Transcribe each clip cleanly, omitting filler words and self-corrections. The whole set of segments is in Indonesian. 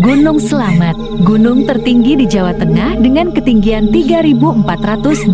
Gunung Slamet, gunung tertinggi di Jawa Tengah dengan ketinggian 3.428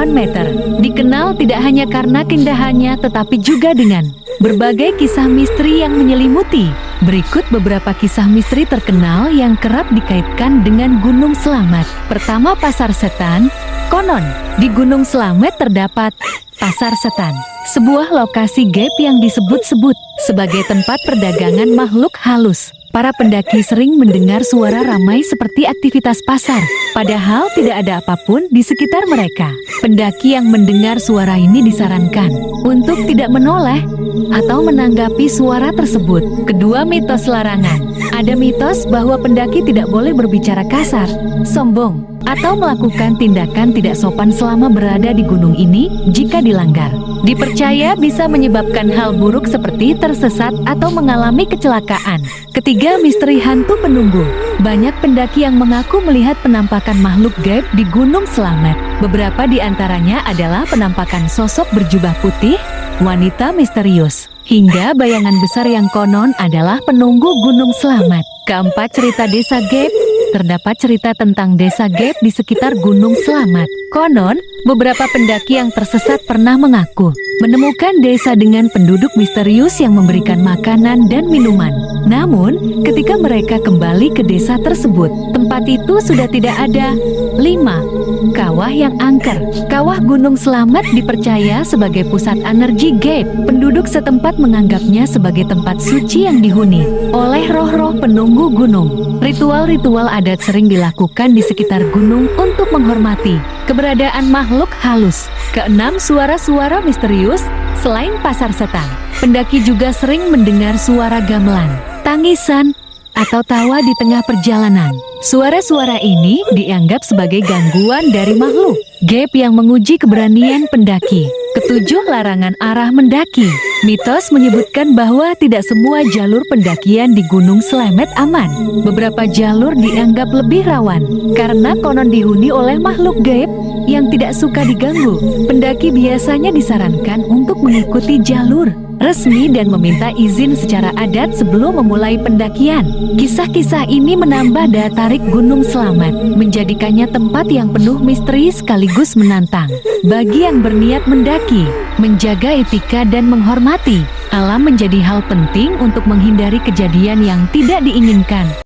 meter. Dikenal tidak hanya karena keindahannya tetapi juga dengan berbagai kisah misteri yang menyelimuti. Berikut beberapa kisah misteri terkenal yang kerap dikaitkan dengan Gunung Slamet. Pertama, Pasar Setan. Konon, di Gunung Slamet terdapat Pasar Setan, sebuah lokasi gaib yang disebut-sebut sebagai tempat perdagangan makhluk halus. Para pendaki sering mendengar suara ramai seperti aktivitas pasar, padahal tidak ada apapun di sekitar mereka. Pendaki yang mendengar suara ini disarankan untuk tidak menoleh atau menanggapi suara tersebut. Kedua, mitos larangan. Ada mitos bahwa pendaki tidak boleh berbicara kasar, sombong, atau melakukan tindakan tidak sopan selama berada di gunung ini. Jika dilanggar, dipercaya bisa menyebabkan hal buruk seperti tersesat atau mengalami kecelakaan. Ketiga, misteri hantu penunggu. Banyak pendaki yang mengaku melihat penampakan makhluk gaib di Gunung Slamet. Beberapa di antaranya adalah penampakan sosok berjubah putih, wanita misterius, hingga bayangan besar yang konon adalah penunggu Gunung Slamet. Keempat, cerita desa gaib. Terdapat cerita tentang desa gaib di sekitar Gunung Slamet. Konon, beberapa pendaki yang tersesat pernah mengaku menemukan desa dengan penduduk misterius yang memberikan makanan dan minuman. Namun, ketika mereka kembali ke desa tersebut, tempat itu sudah tidak ada. 5. Kawah yang angker. Kawah Gunung Slamet dipercaya sebagai pusat energi gaib. Penduduk setempat menganggapnya sebagai tempat suci yang dihuni oleh roh-roh penunggu gunung. Ritual-ritual adat sering dilakukan di sekitar gunung untuk menghormati keberadaan makhluk halus. Keenam, suara-suara misterius. Selain Pasar Setan, pendaki juga sering mendengar suara gamelan, tangisan, atau tawa di tengah perjalanan. Suara-suara ini dianggap sebagai gangguan dari makhluk gaib yang menguji keberanian pendaki. Ketujuh, larangan arah mendaki. Mitos menyebutkan bahwa tidak semua jalur pendakian di Gunung Slamet aman. Beberapa jalur dianggap lebih rawan karena konon dihuni oleh makhluk gaib yang tidak suka diganggu. Pendaki biasanya disarankan untuk mengikuti jalur resmi dan meminta izin secara adat sebelum memulai pendakian. Kisah-kisah ini menambah daya tarik Gunung Slamet, menjadikannya tempat yang penuh misteri sekaligus menantang. Bagi yang berniat mendaki, menjaga etika dan menghormati alam menjadi hal penting untuk menghindari kejadian yang tidak diinginkan.